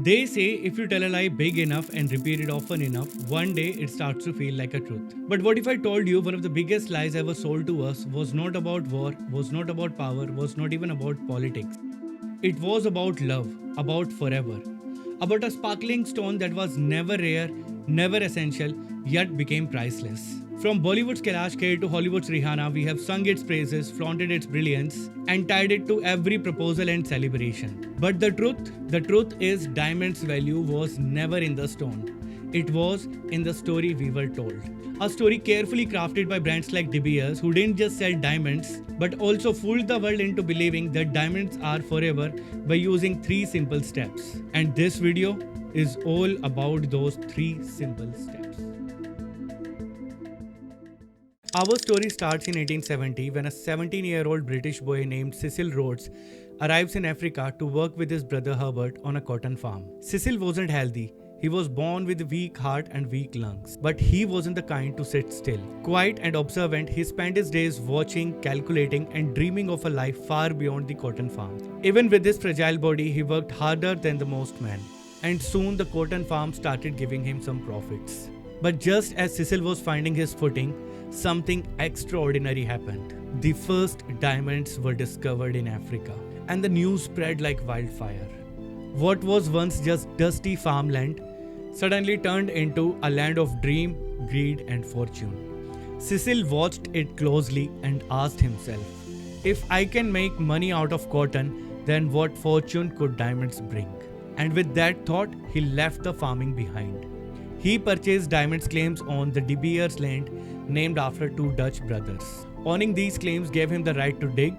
They say if you tell a lie big enough and repeat it often enough, one day it starts to feel like a truth. But what if I told you one of the biggest lies ever sold to us was not about war, was not about power, was not even about politics? It was about love, about forever, about a sparkling stone that was never rare, never essential, yet became priceless. From Bollywood's Kailash Kher to Hollywood's Rihanna, we have sung its praises, flaunted its brilliance, and tied it to every proposal and celebration. But the truth is, diamond's value was never in the stone. It was in the story we were told. A story carefully crafted by brands like De Beers, who didn't just sell diamonds, but also fooled the world into believing that diamonds are forever by using 3 simple steps. And this video is all about those 3 simple steps. Our story starts in 1870 when a 17-year-old British boy named Cecil Rhodes arrives in Africa to work with his brother Herbert on a cotton farm. Cecil wasn't healthy. He was born with a weak heart and weak lungs. But he wasn't the kind to sit still. Quiet and observant, he spent his days watching, calculating, and dreaming of a life far beyond the cotton farm. Even with his fragile body, he worked harder than the most men. And soon the cotton farm started giving him some profits. But just as Cecil was finding his footing, something extraordinary happened. The first diamonds were discovered in Africa, and the news spread like wildfire. What was once just dusty farmland suddenly turned into a land of dream, greed, and fortune. Cecil watched it closely and asked himself, if I can make money out of cotton, then what fortune could diamonds bring? And with that thought, he left the farming behind. He purchased diamonds claims on the De Beers land, named after 2 Dutch brothers. Owning these claims gave him the right to dig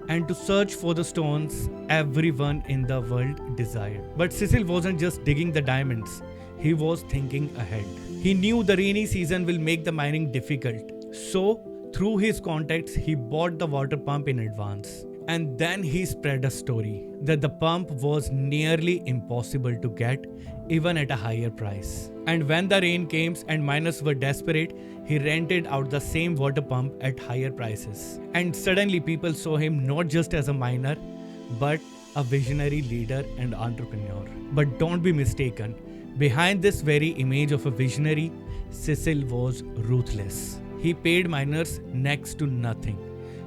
and to search for the stones everyone in the world desired. But Cecil wasn't just digging the diamonds, he was thinking ahead. He knew the rainy season will make the mining difficult. So, through his contacts, he bought the water pump in advance. And then he spread a story that the pump was nearly impossible to get, even at a higher price. And when the rain came and miners were desperate, he rented out the same water pump at higher prices. And suddenly people saw him not just as a miner, but a visionary leader and entrepreneur. But don't be mistaken, behind this very image of a visionary, Cecil was ruthless. He paid miners next to nothing.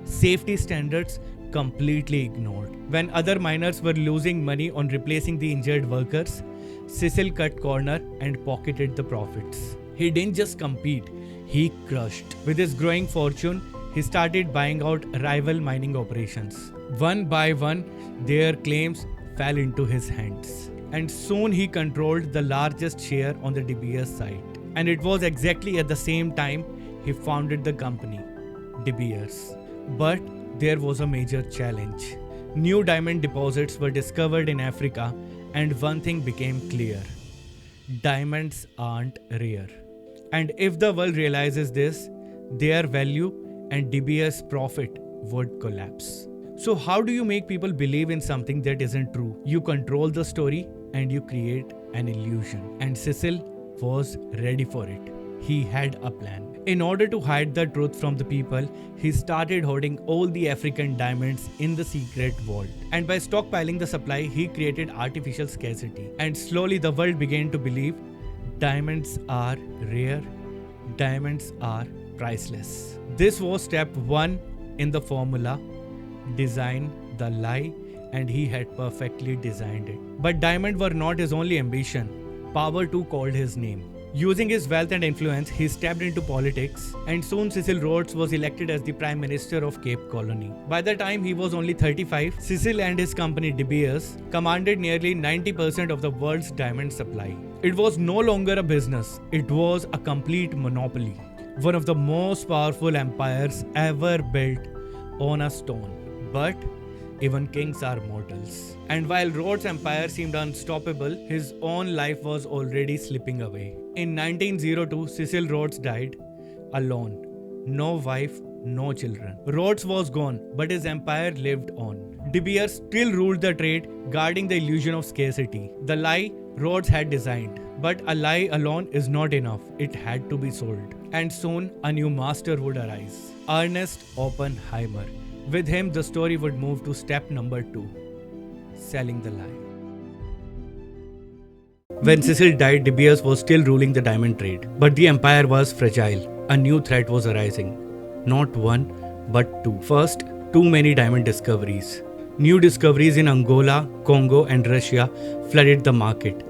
Safety standards completely ignored. When other miners were losing money on replacing the injured workers, Cecil cut corner and pocketed the profits. He didn't just compete, he crushed. With his growing fortune, he started buying out rival mining operations. One by one, their claims fell into his hands. And soon he controlled the largest share on the De Beers side. And it was exactly at the same time he founded the company, De Beers. But there was a major challenge. New diamond deposits were discovered in Africa, and one thing became clear. Diamonds aren't rare. And if the world realizes this, their value and De Beers' profit would collapse. So how do you make people believe in something that isn't true? You control the story and you create an illusion. And Cecil was ready for it. He had a plan. In order to hide the truth from the people, he started hoarding all the African diamonds in the secret vault. And by stockpiling the supply, he created artificial scarcity. And slowly the world began to believe diamonds are rare, diamonds are priceless. This was step 1 in the formula: design the lie, and he had perfectly designed it. But diamonds were not his only ambition. Power too called his name. Using his wealth and influence, he stepped into politics, and soon Cecil Rhodes was elected as the Prime Minister of Cape Colony. By the time he was only 35, Cecil and his company De Beers commanded nearly 90% of the world's diamond supply. It was no longer a business, it was a complete monopoly. One of the most powerful empires ever built on a stone. But even kings are mortals. And while Rhodes' empire seemed unstoppable, his own life was already slipping away. In 1902, Cecil Rhodes died alone. No wife, no children. Rhodes was gone, but his empire lived on. De Beers still ruled the trade, guarding the illusion of scarcity. The lie Rhodes had designed. But a lie alone is not enough. It had to be sold. And soon, a new master would arise. Ernest Oppenheimer. With him, the story would move to step number 2, selling the lie. When Cecil died, De Beers was still ruling the diamond trade. But the empire was fragile. A new threat was arising. Not one, but two. First, too many diamond discoveries. New discoveries in Angola, Congo, and Russia flooded the market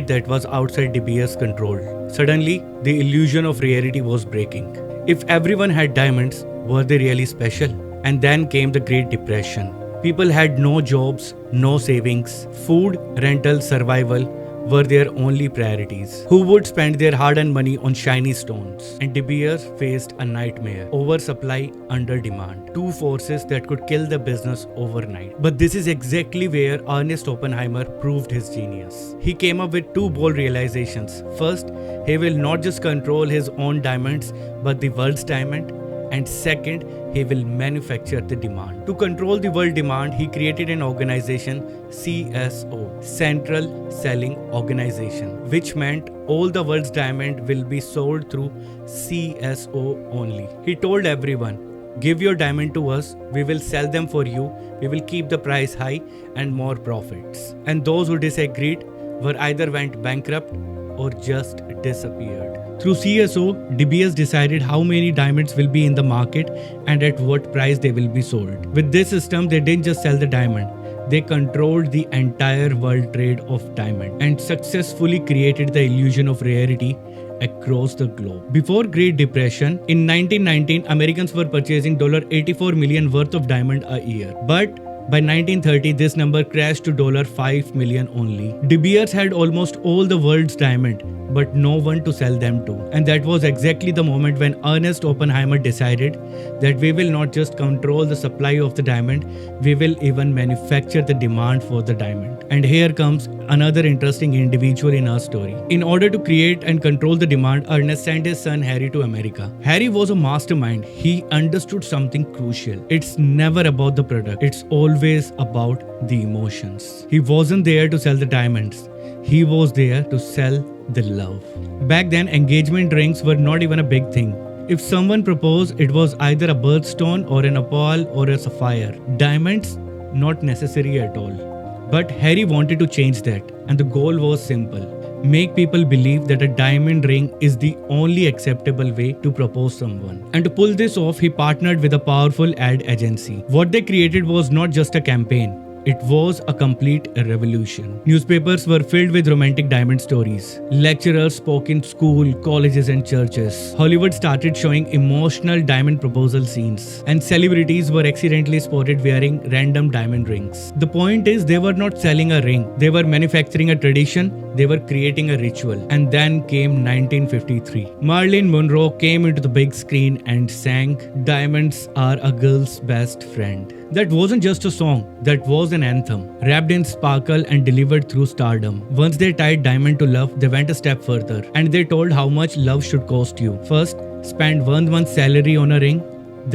that was outside De Beers' control. Suddenly, the illusion of rarity was breaking. If everyone had diamonds, were they really special? And then came the Great Depression. People had no jobs, no savings. Food, rental, survival were their only priorities. Who would spend their hard-earned money on shiny stones? And De Beers faced a nightmare: oversupply, under demand. Two forces that could kill the business overnight. But this is exactly where Ernest Oppenheimer proved his genius. He came up with two bold realizations. First, he will not just control his own diamonds, but the world's diamond. And second, he will manufacture the demand. To control the world demand, he created an organization, CSO, Central Selling Organization, which meant all the world's diamond will be sold through CSO only. He told everyone, give your diamond to us, we will sell them for you, we will keep the price high and more profits. And those who disagreed were either went bankrupt or just disappeared. Through CSO, De Beers decided how many diamonds will be in the market and at what price they will be sold. With this system, they didn't just sell the diamond, they controlled the entire world trade of diamond and successfully created the illusion of rarity across the globe. Before Great Depression, in 1919, Americans were purchasing $84 million worth of diamond a year. But by 1930, this number crashed to $5 million only. De Beers had almost all the world's diamond, but no one to sell them to. And that was exactly the moment when Ernest Oppenheimer decided that we will not just control the supply of the diamond, we will even manufacture the demand for the diamond. And here comes another interesting individual in our story. In order to create and control the demand, Ernest sent his son Harry to America. Harry was a mastermind. He understood something crucial. It's never about the product. It's always about the emotions. He wasn't there to sell the diamonds. He was there to sell the love. Back then, engagement rings were not even a big thing. If someone proposed, it was either a birthstone or an opal or a sapphire. Diamonds, not necessary at all. But Harry wanted to change that, and the goal was simple: make people believe that a diamond ring is the only acceptable way to propose someone. And to pull this off, he partnered with a powerful ad agency. What they created was not just a campaign. It was a complete revolution. Newspapers were filled with romantic diamond stories. Lecturers spoke in school, colleges, and churches. Hollywood started showing emotional diamond proposal scenes. And celebrities were accidentally spotted wearing random diamond rings. The point is, they were not selling a ring. They were manufacturing a tradition. They were creating a ritual. And then came 1953. Marilyn Monroe came into the big screen and sang, "Diamonds are a girl's best friend." That wasn't just a song, that was an anthem, wrapped in sparkle and delivered through stardom. Once they tied diamond to love, they went a step further, and they told how much love should cost you. First, spend 1 month's salary on a ring,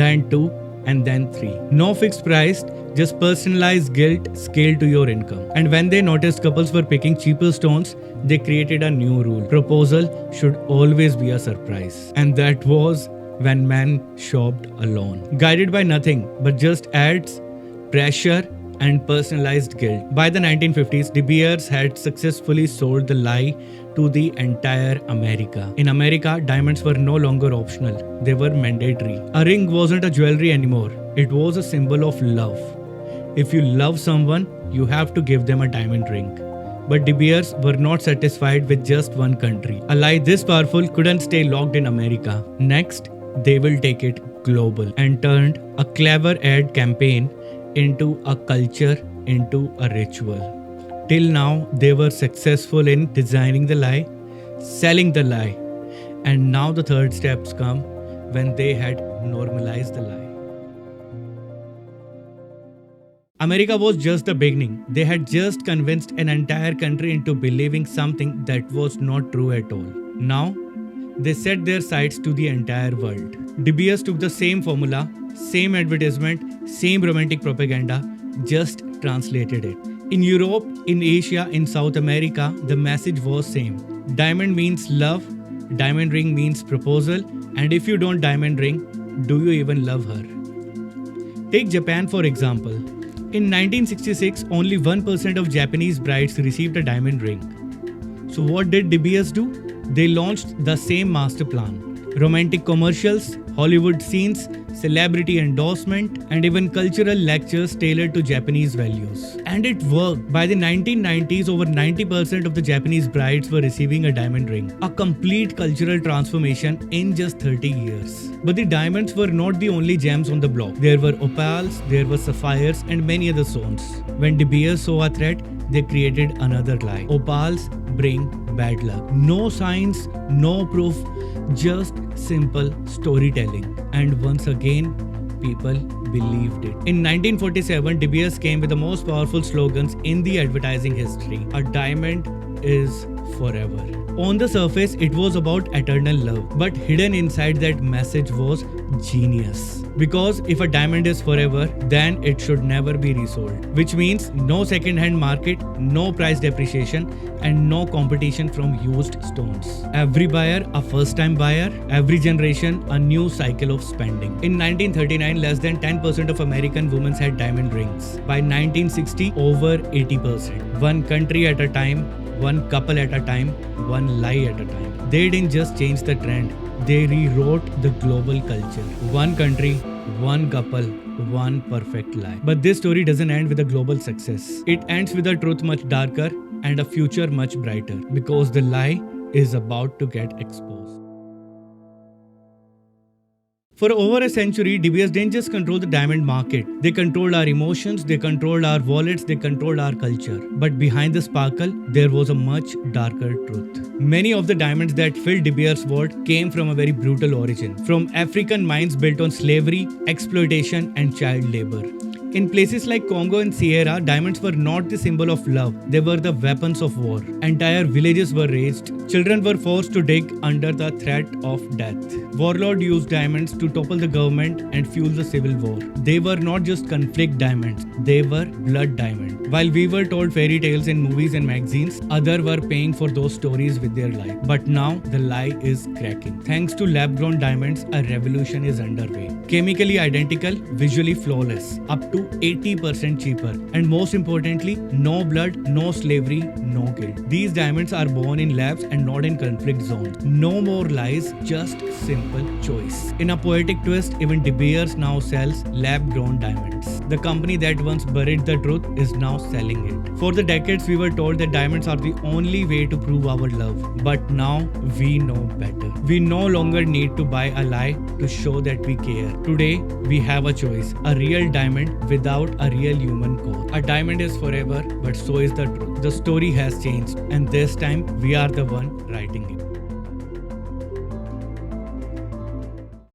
then 2, and then 3. No fixed price, just personalized gilt scaled to your income. And when they noticed couples were picking cheaper stones, they created a new rule: proposal should always be a surprise. And that was when men shopped alone, guided by nothing but just ads, pressure, and personalized guilt. By the 1950s, De Beers had successfully sold the lie to the entire America. In America, diamonds were no longer optional, they were mandatory. A ring wasn't a jewelry anymore, it was a symbol of love. If you love someone, you have to give them a diamond ring. But De Beers were not satisfied with just one country. A lie this powerful couldn't stay locked in America. Next, they will take it global, and turned a clever ad campaign into a culture, into a ritual. Till now, they were successful in designing the lie, selling the lie, and now the third steps come when they had normalized the lie. America was just the beginning. They had just convinced an entire country into believing something that was not true at all. Now, they set their sights to the entire world. De Beers took the same formula, same advertisement, same romantic propaganda, just translated it. In Europe, in Asia, in South America, the message was same. Diamond means love, diamond ring means proposal, and if you don't diamond ring, do you even love her? Take Japan for example. In 1966, only 1% of Japanese brides received a diamond ring. So what did De Beers do? They launched the same master plan. Romantic commercials, Hollywood scenes, celebrity endorsement, and even cultural lectures tailored to Japanese values. And it worked. By the 1990s, over 90% of the Japanese brides were receiving a diamond ring. A complete cultural transformation in just 30 years. But the diamonds were not the only gems on the block. There were opals, there were sapphires, and many other stones. When De Beers saw a threat, they created another lie. Opals bring bad luck. No signs, no proof, just simple storytelling. And once again, people believed it. In 1947, De Beers came with the most powerful slogans in the advertising history. A diamond is forever. On the surface, it was about eternal love, but hidden inside that message was genius. Because if a diamond is forever, then it should never be resold. Which means no second-hand market, no price depreciation, and no competition from used stones. Every buyer a first-time buyer, every generation a new cycle of spending. In 1939, less than 10% of American women had diamond rings. By 1960, over 80%. One country at a time, one couple at a time, one lie at a time. They didn't just change the trend, they rewrote the global culture. One country, one couple, one perfect lie. But this story doesn't end with a global success. It ends with a truth much darker and a future much brighter, because the lie is about to get exposed. For over a century, De Beers didn't just control the diamond market. They controlled our emotions, they controlled our wallets, they controlled our culture. But behind the sparkle, there was a much darker truth. Many of the diamonds that filled De Beers' world came from a very brutal origin. From African mines built on slavery, exploitation, and child labor. In places like Congo and Sierra, diamonds were not the symbol of love, they were the weapons of war. Entire villages were razed, children were forced to dig under the threat of death. Warlords used diamonds to topple the government and fuel the civil war. They were not just conflict diamonds, they were blood diamonds. While we were told fairy tales in movies and magazines, others were paying for those stories with their life. But now, the lie is cracking. Thanks to lab-grown diamonds, a revolution is underway. Chemically identical, visually flawless, up to 80% cheaper, and most importantly, no blood, no slavery, no guilt. These diamonds are born in labs and not in conflict zones. No more lies, just simple choice. In a poetic twist, even De Beers now sells lab-grown diamonds. The company that once buried the truth is now selling it. For the decades, we were told that diamonds are the only way to prove our love, but now we know better. We no longer need to buy a lie to show that we care. Today, we have a choice: a real diamond without a real human core. A diamond is forever, but so is the truth. The story has changed, and this time we are the one writing it.